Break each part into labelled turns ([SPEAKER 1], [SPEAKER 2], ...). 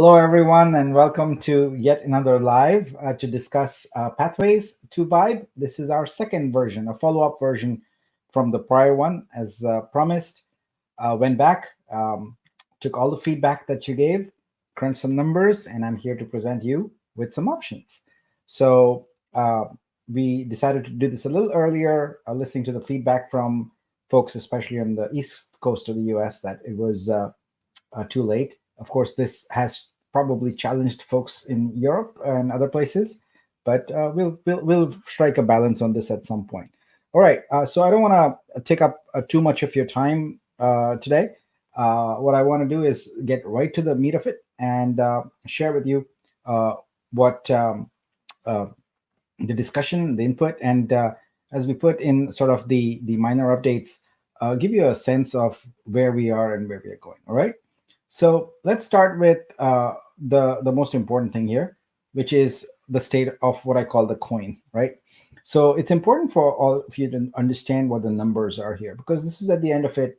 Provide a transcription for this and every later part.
[SPEAKER 1] Hello, everyone, and welcome to yet another live to discuss pathways to Vibe. This is our second version, a follow up version from the prior one. As promised, went back, took all the feedback that you gave, crunched some numbers, and I'm here to present you with some options. So, uh, we decided to do this a little earlier, listening to the feedback from folks, especially on the east coast of the US, that it was too late. Of course, this has probably challenged folks in Europe and other places, but we'll strike a balance on this at some point. All right, so I don't want to take up too much of your time today. What I want to do is get right to the meat of it and share with you uh, what uh, the discussion, the input, and as we put in sort of the minor updates, give you a sense of where we are and where we are going. All right. So let's start with the most important thing here, which is the state of what I call the coin, right? So it's important for all of you to understand what the numbers are here, because this is at the end of it,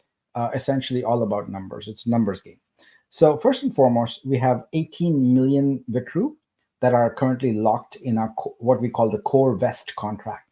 [SPEAKER 1] essentially all about numbers. It's a numbers game. So first and foremost, we have 18 million Vitru that are currently locked in our what we call the core vest contract.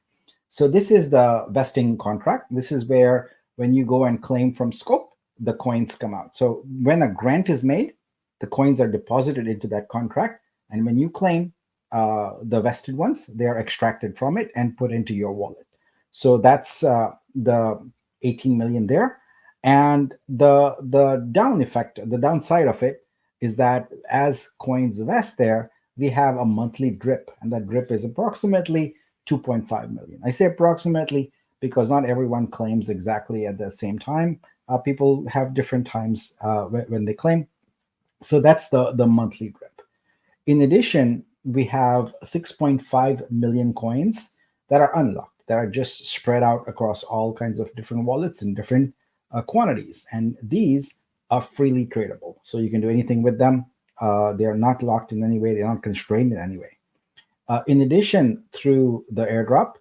[SPEAKER 1] So this is the vesting contract. This is where when you go and claim from scope, the coins come out. So when a grant is made, the coins are deposited into that contract, and when you claim the vested ones, they are extracted from it and put into your wallet. So that's the 18 million there. And the down effect, the downside of it is that as coins vest there, we have a monthly drip, and that drip is approximately 2.5 million. I say approximately because not everyone claims exactly at the same time. People have different times when they claim. So that's the monthly drip. In addition, we have 6.5 million coins that are unlocked, that are just spread out across all kinds of different wallets in different quantities. And these are freely tradable. So you can do anything with them. They are not locked in any way, they're not constrained in any way. In addition, through the airdrop,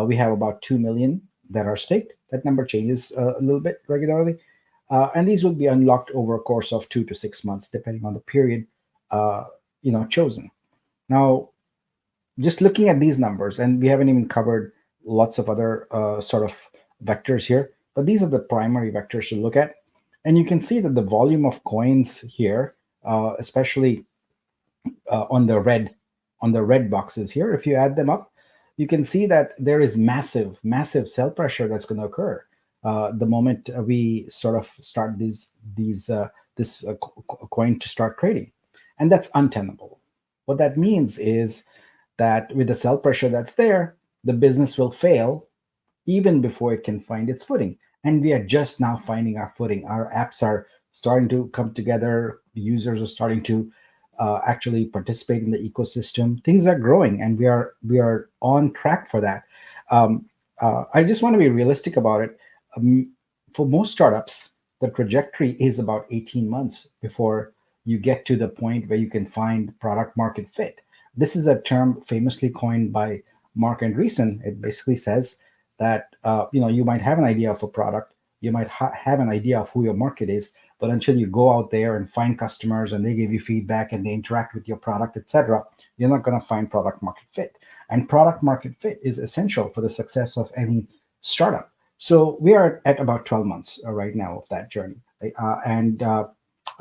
[SPEAKER 1] we have about 2 million that are staked. That number changes a little bit regularly. And these will be unlocked over a course of 2 to 6 months, depending on the period chosen. Now, just looking at these numbers, and we haven't even covered lots of other sort of vectors here, but these are the primary vectors to look at. And you can see that the volume of coins here, especially on the red boxes here, if you add them up, you can see that there is massive sell pressure that's going to occur the moment we sort of start this coin to start trading, and that's untenable. What that means is that with the sell pressure that's there, the business will fail even before it can find its footing. And we are just now finding our footing. Our apps are starting to come together. Users are starting to actually participate in the ecosystem. Things are growing, and we are on track for that. I just want to be realistic about it. For most startups, the trajectory is about 18 months before you get to the point where you can find product market fit. This is a term famously coined by Mark Andreessen. It basically says that you might have an idea of a product, you might have an idea of who your market is, but until you go out there and find customers and they give you feedback and they interact with your product, etc., you're not going to find product market fit. And product market fit is essential for the success of any startup. So we are at about 12 months right now of that journey, and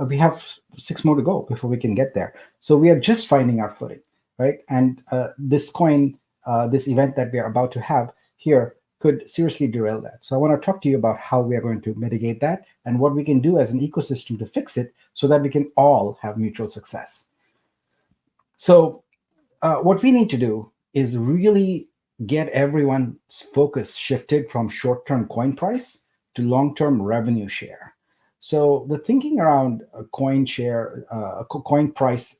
[SPEAKER 1] we have 6 more to go before we can get there. So we are just finding our footing, right? And this coin, this event that we are about to have here, could seriously derail that. So I want to talk to you about how we are going to mitigate that and what we can do as an ecosystem to fix it so that we can all have mutual success. So what we need to do is really get everyone's focus shifted from short-term coin price to long-term revenue share. So the thinking around a coin share, coin price,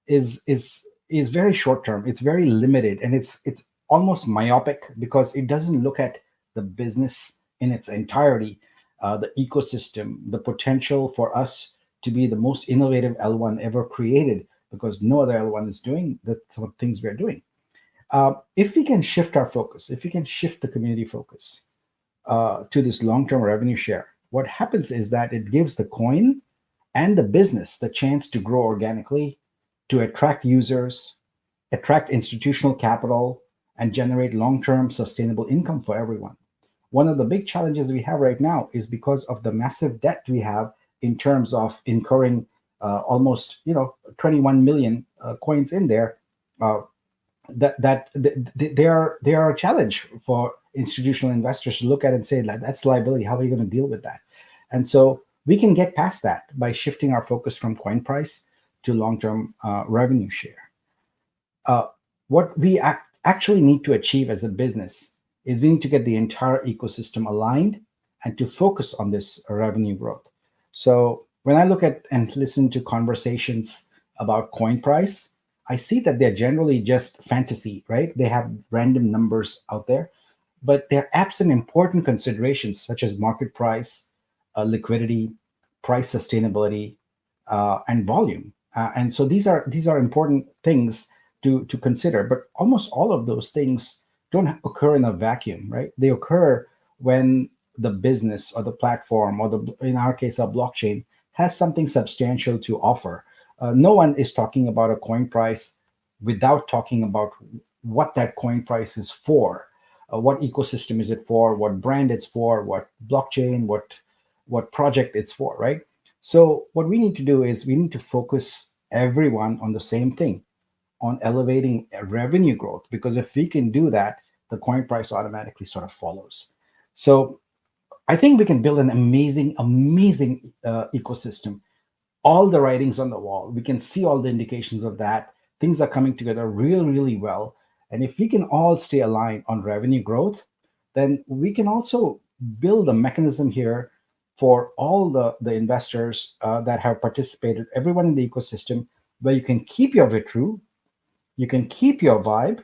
[SPEAKER 1] is very short-term. It's very limited, and it's almost myopic because it doesn't look at the business in its entirety, the ecosystem, the potential for us to be the most innovative L1 ever created, because no other L1 is doing the sort of things we're doing. If we can shift our focus, if we can shift the community focus to this long-term revenue share, what happens is that it gives the coin and the business the chance to grow organically, to attract users, attract institutional capital, and generate long term sustainable income for everyone. One of the big challenges we have right now is because of the massive debt we have in terms of incurring almost 21 million coins in there. Uh, they are a challenge for institutional investors to look at and say that's liability. How are you going to deal with that? And so we can get past that by shifting our focus from coin price to long-term revenue share. uh, what we actually need to achieve as a business is we need to get the entire ecosystem aligned and to focus on this revenue growth. So when I look at and listen to conversations about coin price, I see that they're generally just fantasy, right? They have random numbers out there, but they're absent important considerations such as market price, liquidity, price sustainability, and volume. And so these are important things to consider. But almost all of those things don't occur in a vacuum, right? They occur when the business or the platform or the in our case a blockchain has something substantial to offer. No one is talking about a coin price without talking about what that coin price is for, what ecosystem is it for, what brand it's for, what blockchain, what project it's for, right? So what we need to do is we need to focus everyone on the same thing, on elevating revenue growth, because if we can do that, the coin price automatically sort of follows. So I think we can build an amazing ecosystem. All the writings on the wall, we can see all the indications of that. Things are coming together really well. And if we can all stay aligned on revenue growth, then we can also build a mechanism here for all the investors that have participated, everyone in the ecosystem, where you can keep your VITRU, you can keep your vibe,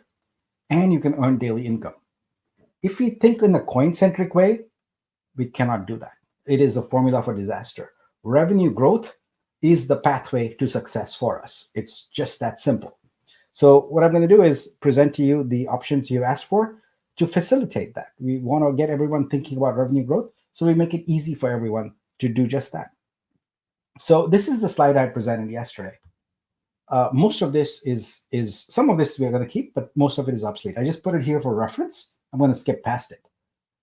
[SPEAKER 1] and you can earn daily income. If we think in a coin centric way, we cannot do that. It is a formula for disaster. Revenue growth is the pathway to success for us. It's just that simple. So, what I'm going to do is present to you the options you asked for to facilitate that. We want to get everyone thinking about revenue growth, so we make it easy for everyone to do just that. So, this is the slide I presented yesterday. Most of this is some of this we're going to keep, but most of it is obsolete. I just put it here for reference. I'm going to skip past it.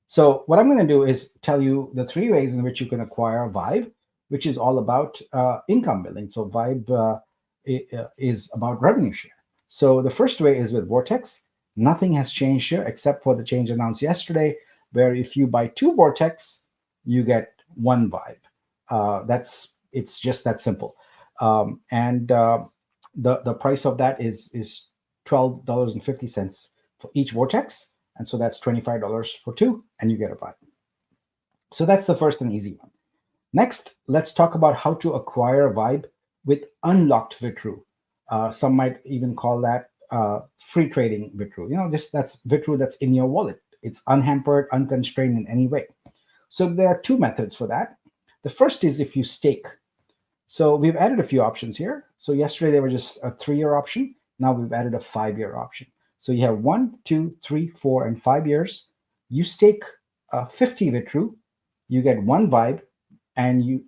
[SPEAKER 1] So what I'm going to do is tell you the three ways in which you can acquire Vibe, which is all about income building. So Vibe is about revenue share. So the first way is with Vortex. Nothing has changed here except for the change announced yesterday, where if you buy two Vortex, you get one Vibe. It's just that simple. And the price of that is $12.50 for each Vortex. And so that's $25 for two, and you get a Vibe. So that's the first and easy one. Next, let's talk about how to acquire a Vibe with unlocked VITRU. Some might even call that free trading VITRU. That's VITRU that's in your wallet. It's unhampered, unconstrained in any way. So there are two methods for that. The first is if you stake. So we've added a few options here. So yesterday they were just a 3-year option. Now we've added a 5-year option. So you have 1, 2, 3, 4, and 5 years. You stake 50 VITRU, you get one Vibe, and you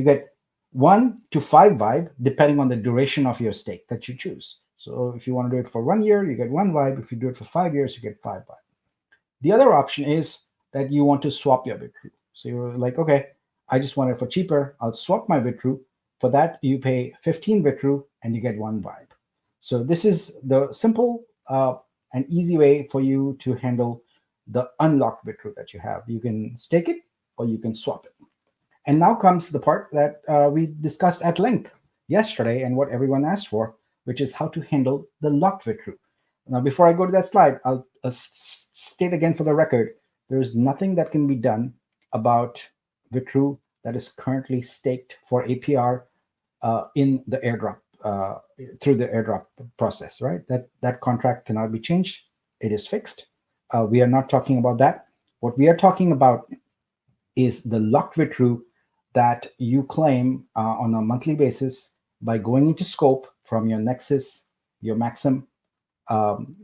[SPEAKER 1] get 1 to 5 Vibe depending on the duration of your stake that you choose. So if you want to do it for 1 year, you get one Vibe. If you do it for 5 years, you get 5 Vibe. The other option is that you want to swap your VITRU. So you're like, okay, I just want it for cheaper. I'll swap my VITRU. For that, you pay 15 VITRU and you get one Vibe. So this is the simple and easy way for you to handle the unlocked VITRU that you have. You can stake it or you can swap it. And now comes the part that we discussed at length yesterday and what everyone asked for, which is how to handle the locked VITRU. Now, before I go to that slide, I'll state again for the record, there is nothing that can be done about VITRU that is currently staked for APR in the airdrop. Through the airdrop process, right? That contract cannot be changed. It is fixed. We are not talking about that. What we are talking about is the locked VITRU that you claim on a monthly basis by going into scope from your Nexus, your Maxim,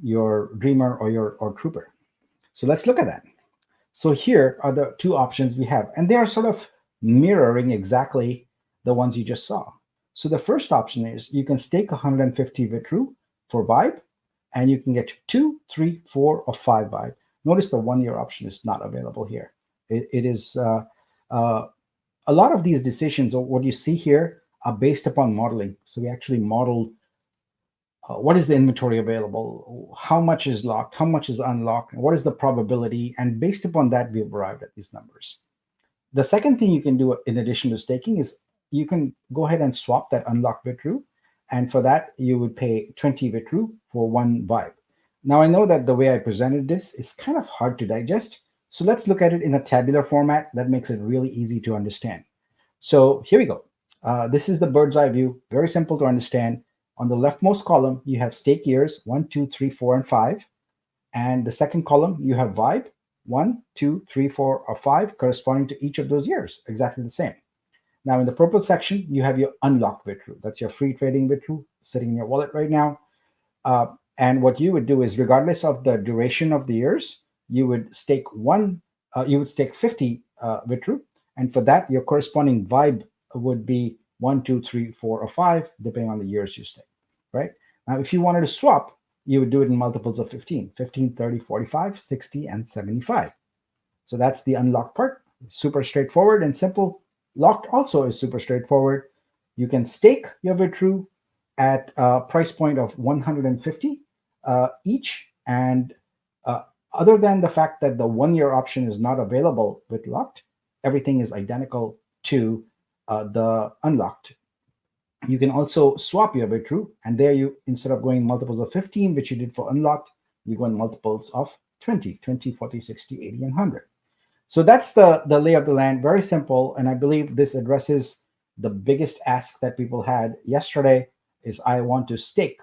[SPEAKER 1] your Dreamer, or Trooper. So let's look at that. So here are the two options we have, and they are sort of mirroring exactly the ones you just saw. So the first option is you can stake 150 Vitru for Vibe, and you can get 2, 3, 4, or 5 Vibe. Notice the 1 year option is not available here. It is uh, a lot of these decisions, or what you see here, are based upon modeling. So we actually modeled what is the inventory available, how much is locked, how much is unlocked, what is the probability, and based upon that, we've arrived at these numbers. The second thing you can do in addition to staking is you can go ahead and swap that unlocked Vitru. And for that, you would pay 20 Vitru for one Vibe. Now, I know that the way I presented this is kind of hard to digest. So let's look at it in a tabular format that makes it really easy to understand. So here we go. This is the bird's eye view, very simple to understand. On the leftmost column, you have stake years 1, 2, 3, 4, and 5. And the second column, you have Vibe 1, 2, 3, 4, or 5, corresponding to each of those years, exactly the same. Now, in the purple section, you have your unlocked Vitru. That's your free trading Vitru sitting in your wallet right now. And what you would do is, regardless of the duration of the years, you would stake you would stake 50 Vitru, and for that, your corresponding Vibe would be 1, 2, 3, 4, or 5, depending on the years you stake, right? Now, if you wanted to swap, you would do it in multiples of 15, 15, 30, 45, 60, and 75. So that's the unlocked part. Super straightforward and simple. Locked also is super straightforward. You can stake your Vitru at a price point of 150 each. And other than the fact that the 1 year option is not available with locked, everything is identical to the unlocked. You can also swap your Vitru, and there you, instead of going multiples of 15, which you did for unlocked, you go in multiples of 20, 20, 40, 60, 80, and 100. So that's the lay of the land, very simple. And I believe this addresses the biggest ask that people had yesterday is I want to stake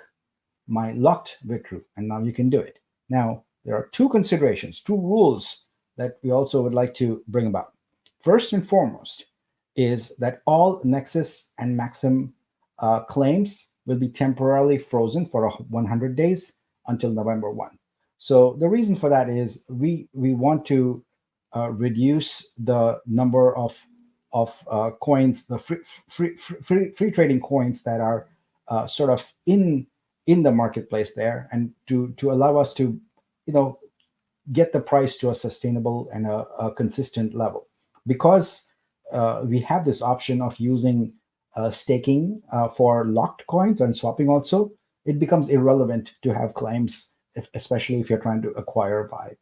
[SPEAKER 1] my locked Vitru, and now you can do it. Now, there are two considerations, two rules that we also would like to bring about. First and foremost is that all Nexus and Maxim claims will be temporarily frozen for 100 days until November 1. So the reason for that is we want to reduce the number of coins, the free trading coins that are sort of in the marketplace there, and to allow us to get the price to a sustainable and a consistent level, because we have this option of using staking for locked coins and swapping also. It becomes irrelevant to have claims, especially if you're trying to acquire Vibe.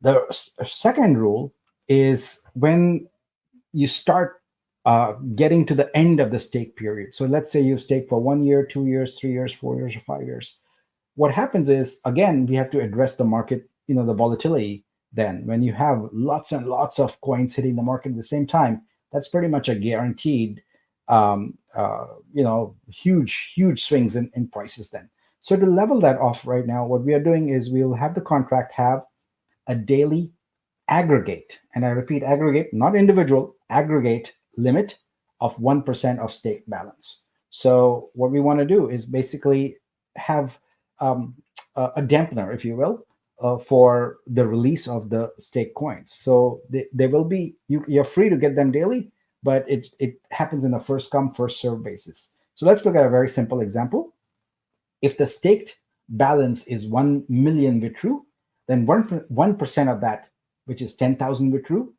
[SPEAKER 1] The second rule is when you start getting to the end of the stake period. So let's say you stake for 1 year, 2 years, 3 years, 4 years, or 5 years. What happens is, again, we have to address the market, the volatility. Then when you have lots and lots of coins hitting the market at the same time, that's pretty much a guaranteed, huge swings in prices then. So to level that off right now, what we are doing is we'll have the contract have a daily aggregate, and I repeat, aggregate, not individual, aggregate limit of 1% of stake balance. So what we want to do is basically have a dampener, if you will, for the release of the stake coins. So they will be, you're free to get them daily, but it happens in a first come, first serve basis. So let's look at a very simple example. If the staked balance is 1 million Vitru, then 1% of that, which is 10,000 Vitru,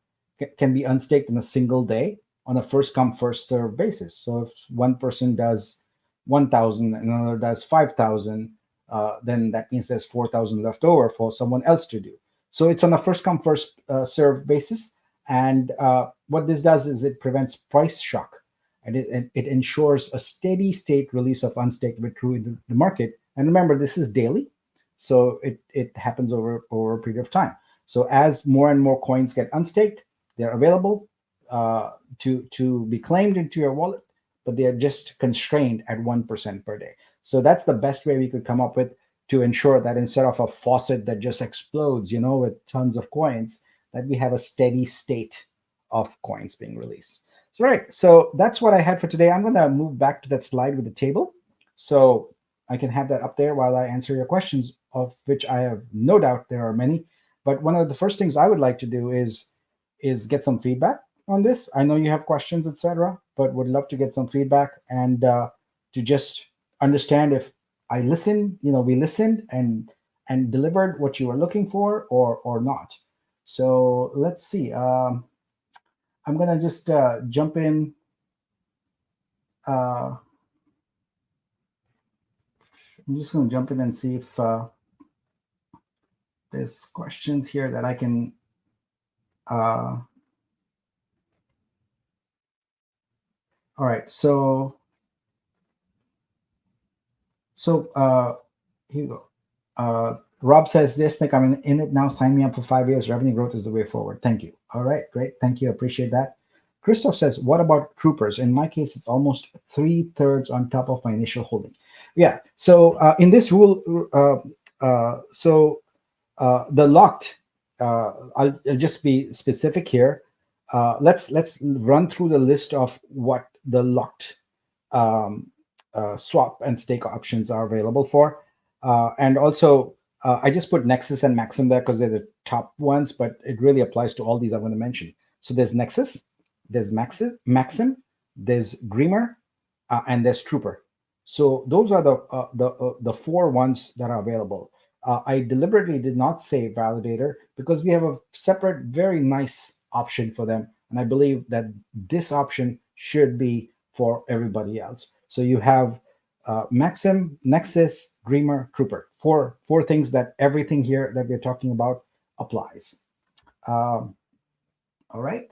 [SPEAKER 1] can be unstaked in a single day on a first come, first serve basis. So if one person does 1,000 and another does 5,000, then that means there's 4,000 left over for someone else to do. So it's on a first come, first serve basis. And what this does is it prevents price shock, and it ensures a steady state release of unstaked Vitru in the market. And remember, this is daily, so it happens over a period of time. So as more and more coins get unstaked, they're available to be claimed into your wallet, but they are just constrained at 1% per day. So that's the best way we could come up with to ensure that instead of a faucet that just explodes, with tons of coins, that we have a steady state of coins being released. So right, so that's what I had for today. I'm going to move back to that slide with the table, so I can have that up there while I answer your questions, of which I have no doubt there are many. But one of the first things I would like to do is get some feedback. on this? I know you have questions, etc., but would love to get some feedback and to just understand if I listened, we listened and delivered what you were looking for or not. So let's see. I'm gonna just jump in. Uh, I'm just gonna jump in and see if there's questions here that I can. Uh, all right. So here you go. Rob says this, Nick, I'm in it now. Sign me up for 5 years. Revenue growth is the way forward. Thank you. All right, great. Thank you. Appreciate that. Christoph says, what about troopers? In my case, it's almost 3/3 on top of my initial holding. Yeah. So in this rule, the locked, I'll just be specific here. Let's run through the list of what the locked um, swap and stake options are available for. And also, I just put Nexus and Maxim there because they're the top ones, but it really applies to all these I'm going to mention. So there's Nexus, there's Maxim, there's Dreamer, and there's Trooper. So those are the four ones that are available. I deliberately did not say validator because we have a separate, very nice option for them, and I believe that this option should be for everybody else. So you have Maxim, Nexus, Dreamer, Trooper. Four things that everything here that we're talking about applies. All right.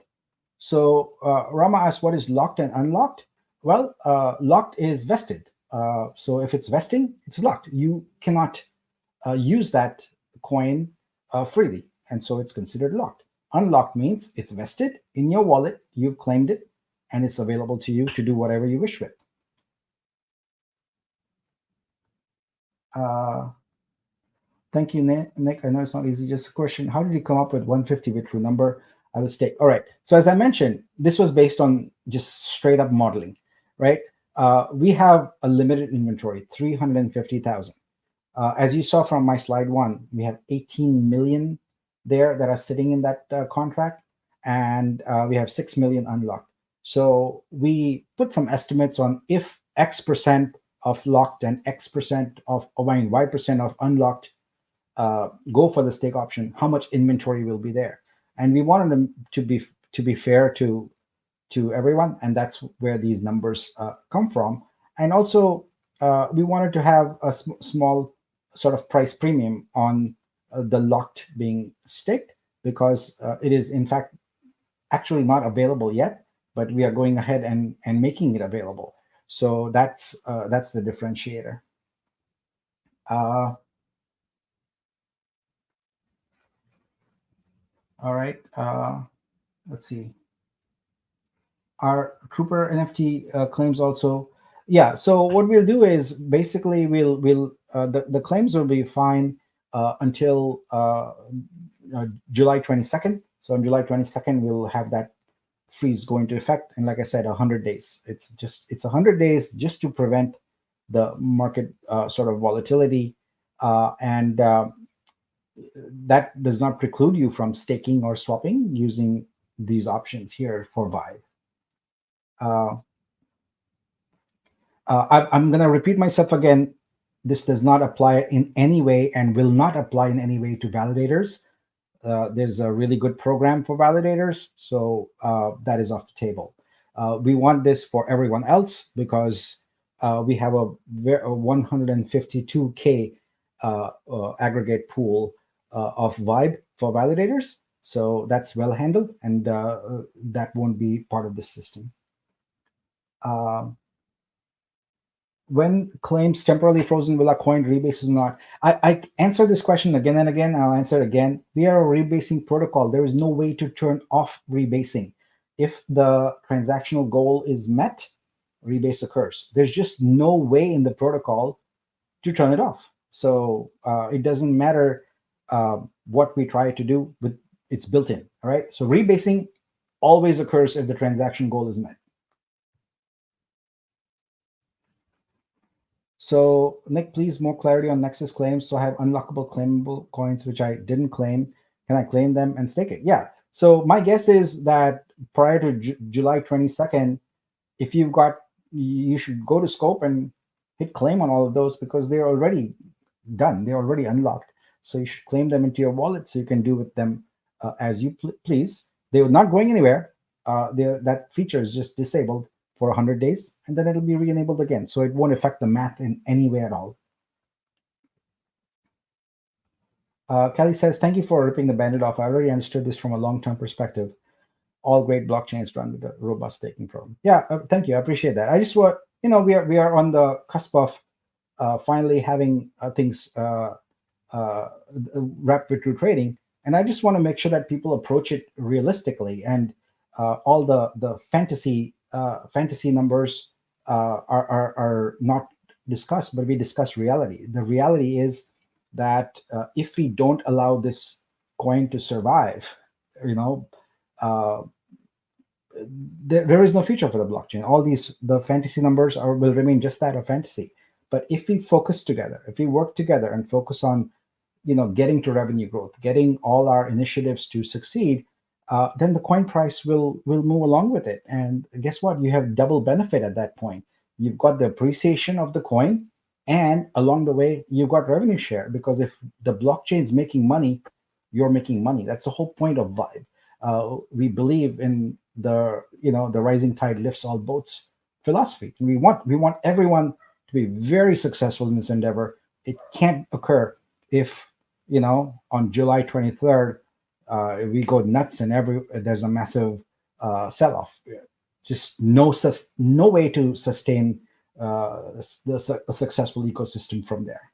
[SPEAKER 1] So Rama asks, what is locked and unlocked? Well, locked is vested. So if it's vesting, it's locked. You cannot use that coin freely, and so it's considered locked. Unlocked means it's vested in your wallet, you've claimed it, and it's available to you to do whatever you wish with. Uh, Thank you, Nick. I know it's not easy. Just a question. How did you come up with 150 with true number? I will stake. All right. So as I mentioned, this was based on just straight up modeling, right? We have a limited inventory, 350,000. As you saw from my slide one, we have 18 million there that are sitting in that contract, and we have 6 million unlocked. So we put some estimates on if X% of locked and X% of, Y% of unlocked go for the stake option, how much inventory will be there. And we wanted them to be fair to everyone, and that's where these numbers come from. And also, we wanted to have a small sort of price premium on the locked being staked because it is in fact actually not available yet, but we are going ahead and making it available. So that's the differentiator. All right. Let's see. Our Trooper NFT claims also. Yeah. So what we'll do is basically we'll the claims will be fine until July 22nd. So on July 22nd, we'll have that freeze go into effect. And like I said, 100 days. It's 100 days just to prevent the market sort of volatility. And that does not preclude you from staking or swapping using these options here for Vibe. I'm going to repeat myself again. This does not apply in any way and will not apply in any way to validators. There's a really good program for validators, so that is off the table. We want this for everyone else because we have a 152K aggregate pool of Vibe for validators. So that's well handled, and that won't be part of the system. When claims temporarily frozen, will a coin rebase or not? I answer this question again and again. I'll answer it again. We are a rebasing protocol. There is no way to turn off rebasing. If the transactional goal is met, rebase occurs. There's just no way in the protocol to turn it off. So it doesn't matter what we try to do, but it's built in. All right. So rebasing always occurs if the transaction goal is met. So Nick, please more clarity on Nexus claims. So I have unlockable claimable coins, which I didn't claim. Can I claim them and stake it? Yeah. So my guess is that prior to July 22nd, if you've got, you should go to scope and hit claim on all of those because they're already done. They're already unlocked. So you should claim them into your wallet so you can do with them as you please. They are not going anywhere. That feature is just disabled for 100 days and then it'll be re-enabled again. So it won't affect the math in any way at all. Kelly says, thank you for ripping the bandit off. I already understood this from a long-term perspective. All great blockchains run with a robust staking program. Yeah, thank you. I appreciate that. I just want, we are on the cusp of finally having things wrapped with true trading, and I just want to make sure that people approach it realistically, and all the fantasy numbers are not discussed, but we discuss reality. The reality is that if we don't allow this coin to survive, you know, uh, there is no future for the blockchain. All these the fantasy numbers will remain just that, of fantasy. But if we focus together, if we work together and focus on getting to revenue growth, getting all our initiatives to succeed, then the coin price will move along with it. And guess what? You have double benefit at that point. You've got the appreciation of the coin, and along the way, you've got revenue share because if the blockchain is making money, you're making money. That's the whole point of Vibe. We believe in the rising tide lifts all boats philosophy. We want everyone to be very successful in this endeavor. It can't occur if on July 23rd we go nuts and there's a massive sell-off. Just no way to sustain a successful ecosystem from there.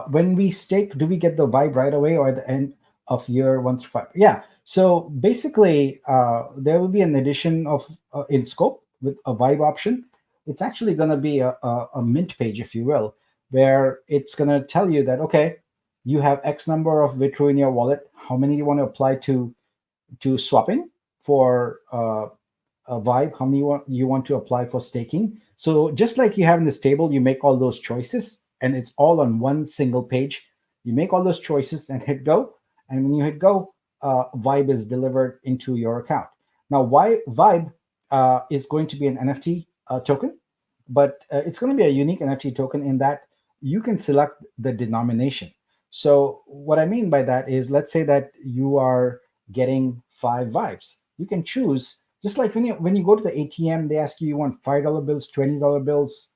[SPEAKER 1] When we stake, do we get the vibe right away or at the end of year 1 through 5? Yeah. So basically, there will be an addition of in scope with a vibe option. It's actually going to be a mint page, if you will, where it's going to tell you that, okay, you have X number of Vitru in your wallet. How many do you want to apply to swapping for a vibe? How many you want to apply for staking? So just like you have in this table, you make all those choices and it's all on one single page. You make all those choices and hit go. And when you hit go, Vibe is delivered into your account. Now, why Vibe is going to be an NFT token, but it's going to be a unique NFT token in that you can select the denomination. So what I mean by that is, let's say that you are getting 5 vibes. You can choose, just like when you go to the ATM, they ask you, you want $5 bills, $20 bills.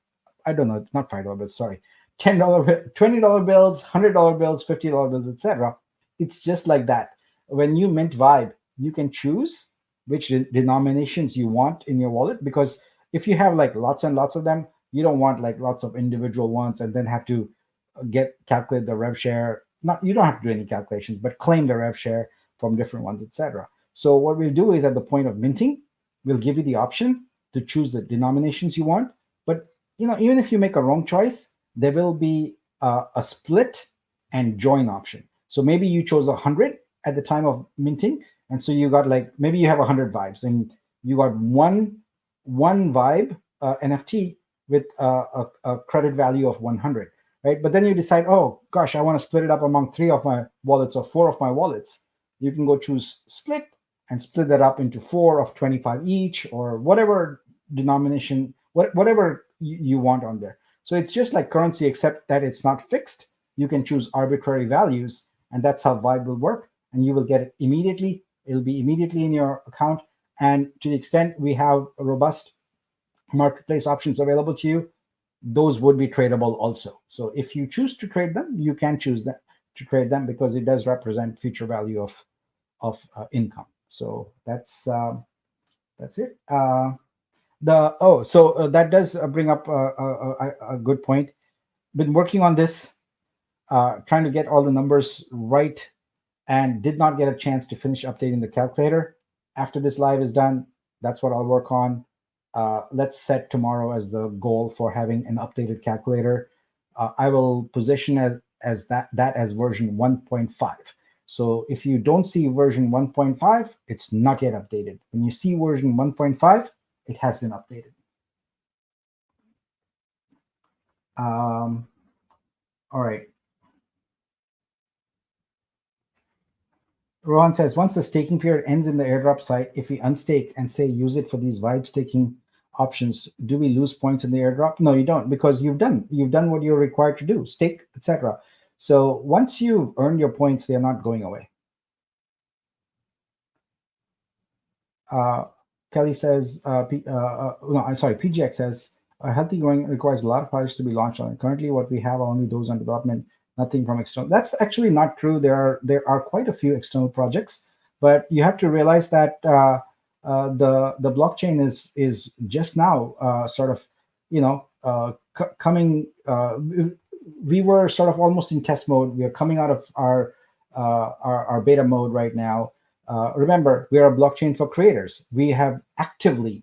[SPEAKER 1] I don't know, not $5 bills, sorry, $20 bills, $100 bills, $50 bills, etc. It's just like that. When you mint Vibe, you can choose which denominations you want in your wallet, because if you have like lots and lots of them, you don't want like lots of individual ones and then have to get calculate the rev share. Not, you don't have to do any calculations, but claim the rev share from different ones, etc. So what we'll do is at the point of minting, we'll give you the option to choose the denominations you want. But even if you make a wrong choice, there will be a split and join option. So maybe you chose 100 at the time of minting, and so you got like, maybe you have 100 vibes and you got one vibe NFT with a credit value of 100, right? But then you decide, oh gosh, I want to split it up among 3 of my wallets or 4 of my wallets. You can go choose split and split that up into 4 of 25 each, or whatever denomination, whatever you want on there. So it's just like currency, except that it's not fixed. You can choose arbitrary values, and that's how Vibe will work. And you will get it immediately. It'll be immediately in your account. And to the extent we have robust marketplace options available to you, those would be tradable also. So if you choose to trade them, you can choose that to trade them because it does represent future value of income. So that's it. That does bring up a good point. Been working on this, trying to get all the numbers right, and did not get a chance to finish updating the calculator. After this live is done, that's what I'll work on. Let's set tomorrow as the goal for having an updated calculator. I will position as that as version 1.5. So if you don't see version 1.5, it's not yet updated. When you see version 1.5, it has been updated. All right. Rohan says, once the staking period ends in the airdrop site, if we unstake and say use it for these vibe staking options, do we lose points in the airdrop? No, you don't, because you've done what you're required to do, stake, etc. So once you've earned your points, they're not going away. Uh, Kelly says, no, I'm sorry, PGX says, a healthy growing requires a lot of projects to be launched on it. Currently, what we have are only those on development, nothing from external. That's actually not true. There are quite a few external projects, but you have to realize that the blockchain is just now sort of, coming. We were sort of almost in test mode. We are coming out of our beta mode right now. Remember, we are a blockchain for creators. We have actively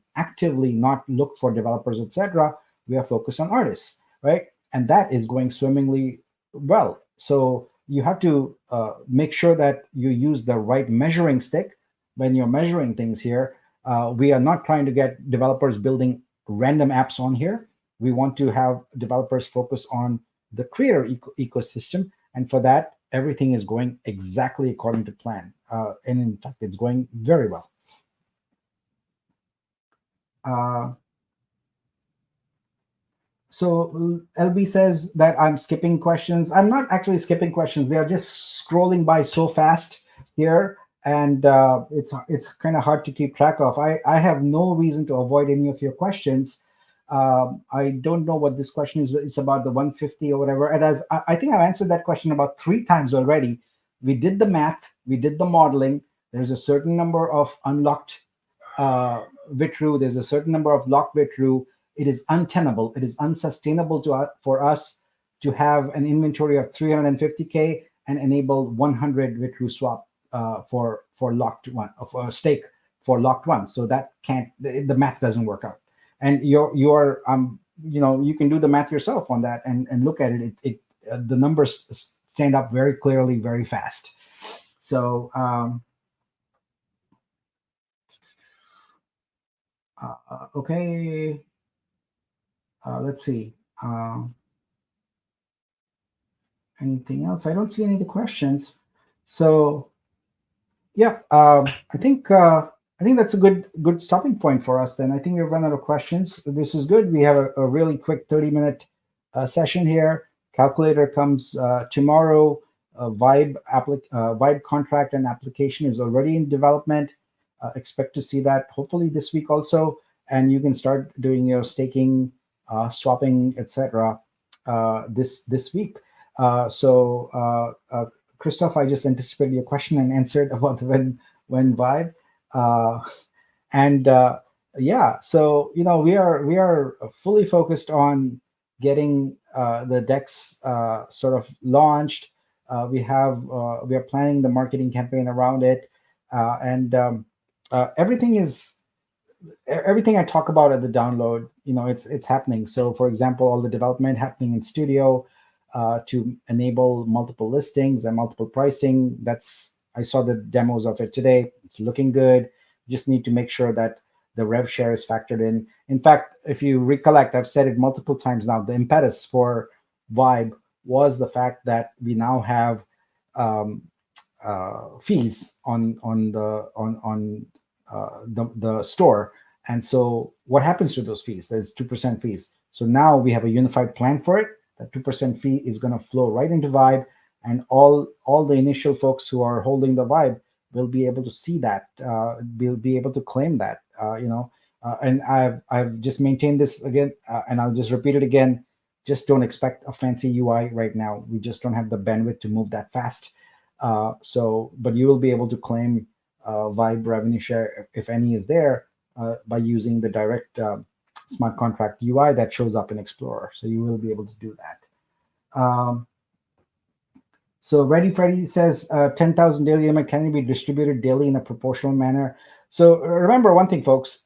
[SPEAKER 1] not looked for developers, etc. We are focused on artists, right? And that is going swimmingly well. So you have to make sure that you use the right measuring stick when you're measuring things here. We are not trying to get developers building random apps on here. We want to have developers focus on the creator ecosystem, and for that, everything is going exactly according to plan. And in fact, it's going very well. Uh, so LB says that I'm skipping questions. I'm not actually skipping questions. They are just scrolling by so fast here, and it's kind of hard to keep track of. I have no reason to avoid any of your questions. I don't know what this question is. It's about the 150 or whatever. And as I think I've answered that question about 3 times already. We did the math, we did the modeling. There's a certain number of unlocked Vitru. There's a certain number of locked Vitru. It is untenable. It is unsustainable for us to have an inventory of 350K and enable 100 Vitru swap for locked one, for stake for locked one. So that can't. The math doesn't work out. And you're you can do the math yourself on that and look at it. The numbers stand up very clearly, very fast. So okay, let's see. Anything else? I don't see any of the questions. So yeah, I think that's a good stopping point for us. Then I think we've run out of questions. This is good. We have a really quick 30-minute session here. Calculator comes tomorrow. Vibe contract and application is already in development. Expect to see that hopefully this week also, and you can start doing your staking, swapping, etc. This week. Christoph, I just anticipated your question and answered about when Vibe. Uh, and Yeah, so we are fully focused on getting the decks sort of launched. We are planning the marketing campaign around it, and everything is everything I talk about at the download. It's happening. So, for example, all the development happening in Studio to enable multiple listings and multiple pricing. I saw the demos of it today. It's looking good. Just need to make sure that the rev share is factored in. In fact, if you recollect, I've said it multiple times now. The impetus for Vibe was the fact that we now have um, fees on the store. And so what happens to those fees? There's 2% fees. So now we have a unified plan for it. That 2% fee is going to flow right into Vibe, and all the initial folks who are holding the Vibe will be able to see that, will be able to claim that, and I've just maintained this again, and I'll just repeat it again. Just don't expect a fancy UI right now. We just don't have the bandwidth to move that fast. But you will be able to claim Vibe revenue share, if any is there, by using the direct smart contract UI that shows up in Explorer. So you will be able to do that. So Ready Freddy says 10,000 daily limit can be distributed daily in a proportional manner. So remember one thing, folks: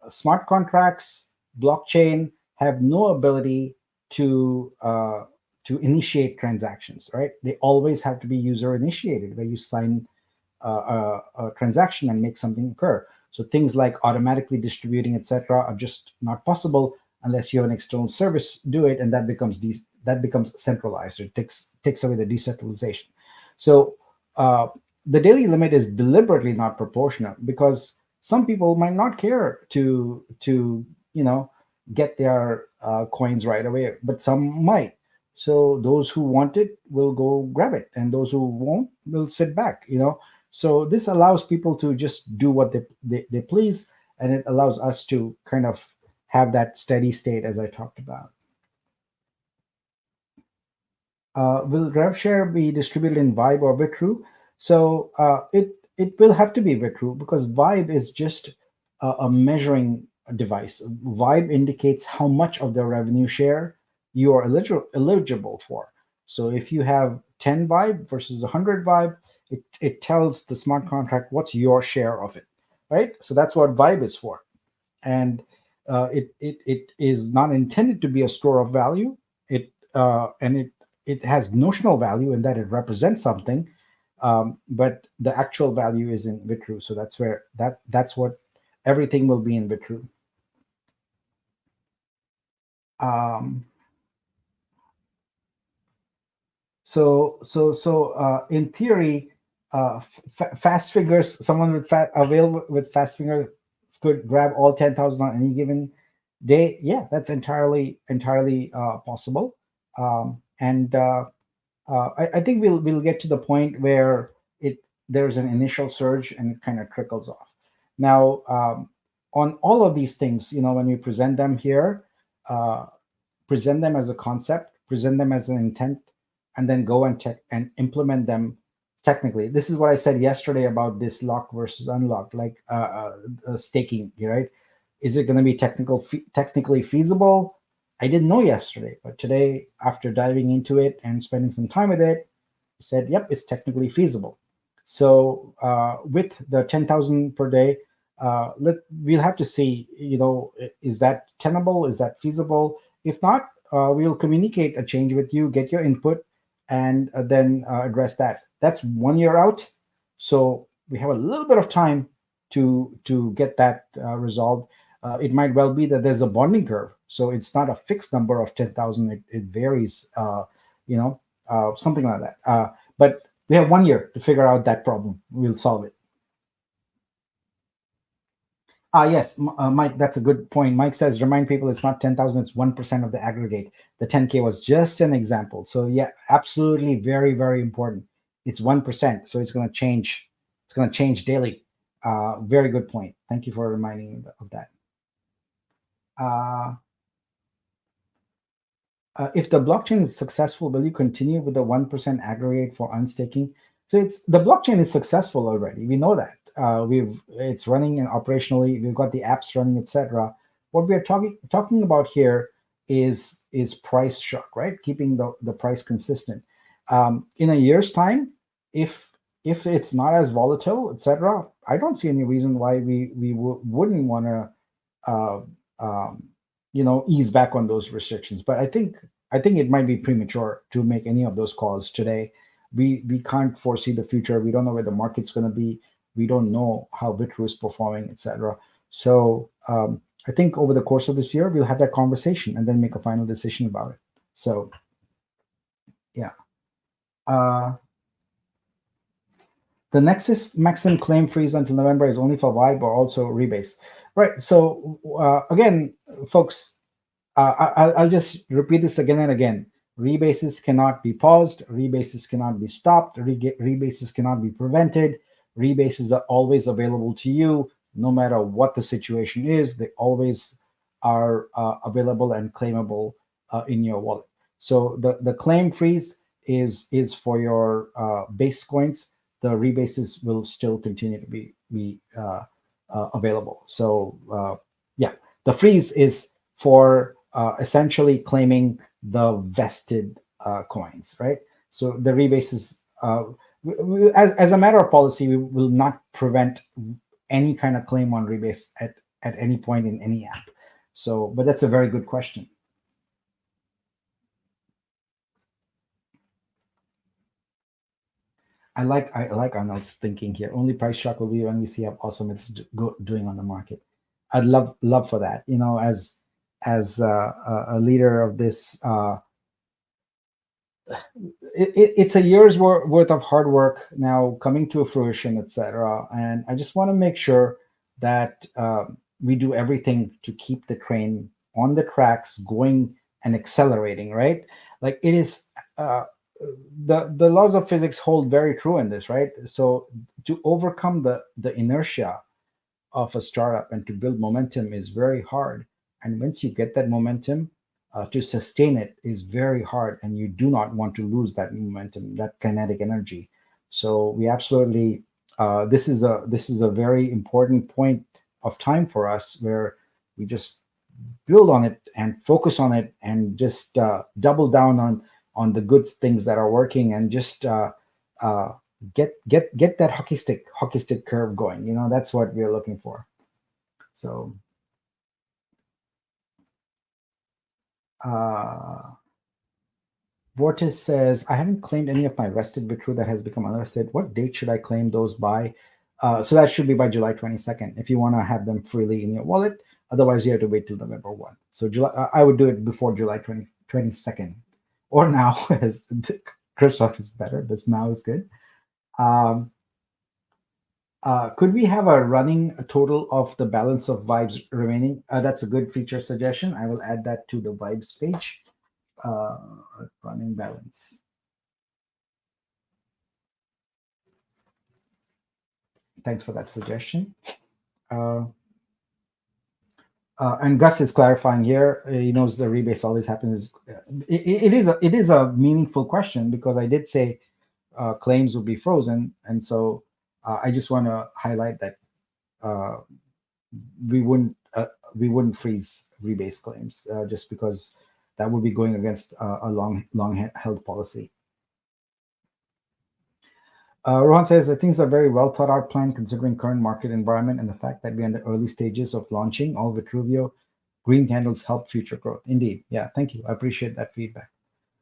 [SPEAKER 1] smart contracts, blockchain have no ability to initiate transactions. Right? They always have to be user initiated, where you sign a transaction and make something occur. So things like automatically distributing, etc., are just not possible unless you have an external service do it, and that becomes centralized. It takes away the decentralization. So the daily limit is deliberately not proportional because some people might not care to get their coins right away, but some might. So those who want it will go grab it, and those who won't will sit back. So this allows people to just do what they please, and it allows us to kind of have that steady state as I talked about. Will RevShare be distributed in Vibe or Vitru? So it will have to be Vitru because Vibe is just a measuring device. Vibe indicates how much of the revenue share you are eligible for. So if you have 10 Vibe versus 100 Vibe, it tells the smart contract what's your share of it, right? So that's what Vibe is for. And it is not intended to be a store of value. It has notional value in that it represents something, but the actual value is in Vitru. So that's what everything will be in Vitru. Um, in theory, fast fingers, someone with available with fast fingers could grab all 10,000 on any given day. Yeah, that's entirely possible. And I think we'll get to the point where it there's an initial surge and it kind of trickles off. Now, on all of these things, when we present them here, uh, present them as a concept, present them as an intent, and then go and implement them technically. This is what I said yesterday about this lock versus unlock, like staking, right? Is it going to be technically feasible? I didn't know yesterday, but today, after diving into it and spending some time with it, I said, yep, it's technically feasible. So with the 10,000 per day, we'll have to see, is that tenable? Is that feasible? If not, we'll communicate a change with you, get your input, and then address that. That's 1 year out, so we have a little bit of time to get that resolved. It might well be that there's a bonding curve, so it's not a fixed number of 10,000. It varies, something like that. But we have 1 year to figure out that problem. We'll solve it. Yes, Mike, that's a good point. Mike says, remind people it's not 10,000, it's 1% of the aggregate. The 10K was just an example. So, yeah, absolutely very, very important. It's 1%. So it's going to change. It's going to change daily. Very good point. Thank you for reminding me of that. Uh, if the blockchain is successful, will you continue with the 1% aggregate for unstaking? So the blockchain is successful already. We know that. It's running and operationally. We've got the apps running, etc. What we are talking about here is price shock, right? Keeping the price consistent. In a year's time, if it's not as volatile, etc., I don't see any reason why wouldn't want to uh, um, ease back on those restrictions. But I think it might be premature to make any of those calls today. We can't foresee the future. We don't know where the market's going to be. We don't know how Bitru is performing, etc. So I think over the course of this year, we'll have that conversation and then make a final decision about it. So yeah. The Nexus maximum claim freeze until November is only for Vibe or also rebase, right? So again, folks, I'll just repeat this again and again. Rebases cannot be paused. Rebases cannot be stopped. Rebases cannot be prevented. Rebases are always available to you, no matter what the situation is. They always are available and claimable in your wallet. So the claim freeze is for your base coins. The rebases will still continue to be available. So yeah, the freeze is for essentially claiming the vested coins, right? So the rebases, as a matter of policy, we will not prevent any kind of claim on rebase at any point in any app. So, but that's a very good question. I like Arnold's thinking here. Only price shock will be when we see how awesome it's doing on the market. I'd love for that. As a leader of this it's a year's worth of hard work now coming to a fruition, etc. And I just want to make sure that we do everything to keep the train on the tracks going and accelerating, right? Like it is, uh, the laws of physics hold very true in this, right? So to overcome the inertia of a startup and to build momentum is very hard. And once you get that momentum, to sustain it is very hard, and you do not want to lose that momentum, that kinetic energy. So we absolutely, this is a very important point of time for us where we just build on it and focus on it and just double down on the good things that are working and just uh, get that hockey stick curve going. That's what we're looking for. So uh, Vortex says, I haven't claimed any of my vested Vitru that has become unvested. What date should I claim those by? So that should be by July 22nd if you want to have them freely in your wallet. Otherwise, you have to wait till November 1. So I would do it before July 22nd or now, as Christoph is better, but now is good. Um, could we have a running total of the balance of vibes remaining? That's a good feature suggestion. I will add that to the vibes page. Uh, Running balance. Thanks for that suggestion. Uh, and Gus is clarifying here. He knows the rebase always happens. It is a meaningful question because I did say claims will be frozen, and so I just want to highlight that uh, we wouldn't uh, we wouldn't freeze rebase claims just because that would be going against a long held policy. Rohan says that things are very well thought out plan considering current market environment and the fact that we're in the early stages of launching all Vitruvio. Green candles help future growth. Indeed. Yeah, thank you. I appreciate that feedback.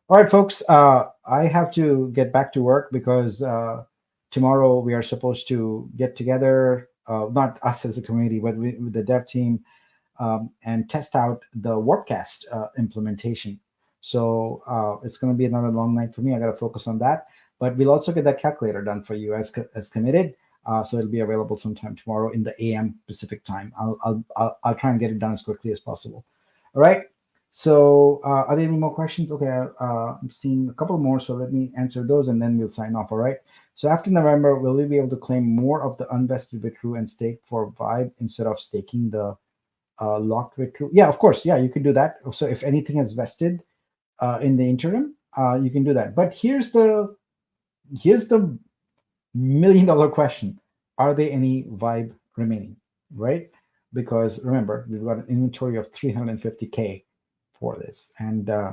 [SPEAKER 1] All right, folks. I have to get back to work because tomorrow we are supposed to get together, not us as a community, but with the dev team, and test out the Warpcast implementation. So it's going to be another long night for me. I got to focus on that, but we'll also get that calculator done for you as committed. So it'll be available sometime tomorrow in the AM Pacific time. I'll try and get it done as quickly as possible. All right. So are there any more questions? Okay, I'm seeing a couple more, so let me answer those and then we'll sign off. All right. So after November, will we be able to claim more of the unvested Vitru and stake for Vibe instead of staking the locked Vitru? Yeah, of course. Yeah, you can do that. So if anything is vested in the interim, you can do that. But here's the $1 million question: are there any Vibe remaining? Right? Because remember, we've got an inventory of 350K for this, and uh,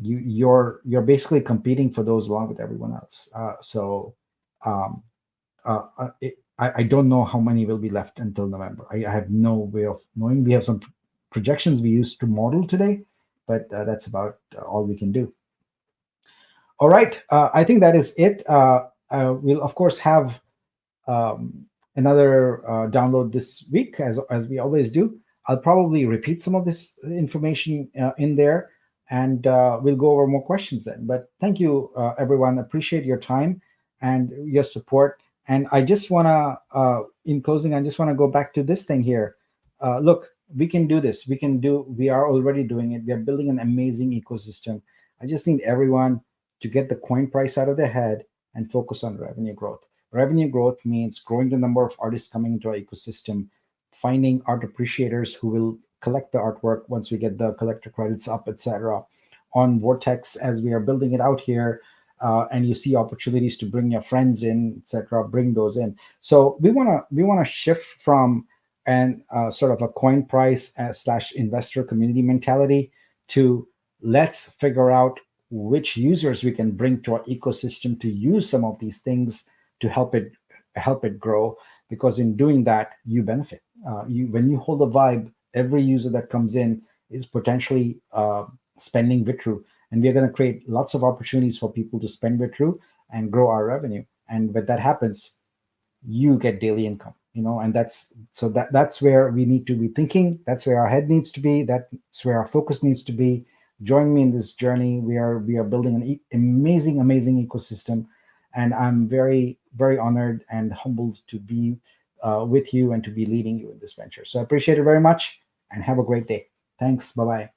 [SPEAKER 1] you're basically competing for those along with everyone else. So um, I don't know how many will be left until November. I have no way of knowing. We have some projections we used to model today, but that's about all we can do. All right, I think that is it. We'll of course have um, another download this week, as we always do. I'll probably repeat some of this information in there, and we'll go over more questions then. But thank you, everyone. Appreciate your time and your support. And I just want to, in closing, I just want to go back to this thing here. Look, we can do this. We are already doing it. We are building an amazing ecosystem. I just need everyone to get the coin price out of their head and focus on revenue growth. Revenue growth means growing the number of artists coming into our ecosystem, finding art appreciators who will collect the artwork once we get the collector credits up, etc. On Vortex, as we are building it out here, and you see opportunities to bring your friends in, etc. Bring those in. So we wanna shift from an sort of a coin price slash investor community mentality to let's figure out which users we can bring to our ecosystem to use some of these things to help it grow, because in doing that you benefit. You When you hold a vibe, every user that comes in is potentially spending Vitru, and we're going to create lots of opportunities for people to spend Vitru and grow our revenue. And when that happens, you get daily income, and that's where we need to be thinking. That's where our head needs to be. That's where our focus needs to be. Join me in this journey. We are building an amazing ecosystem, and I'm very honored and humbled to be with you and to be leading you in this venture. So I appreciate it very much, and have a great day. Thanks. Bye bye.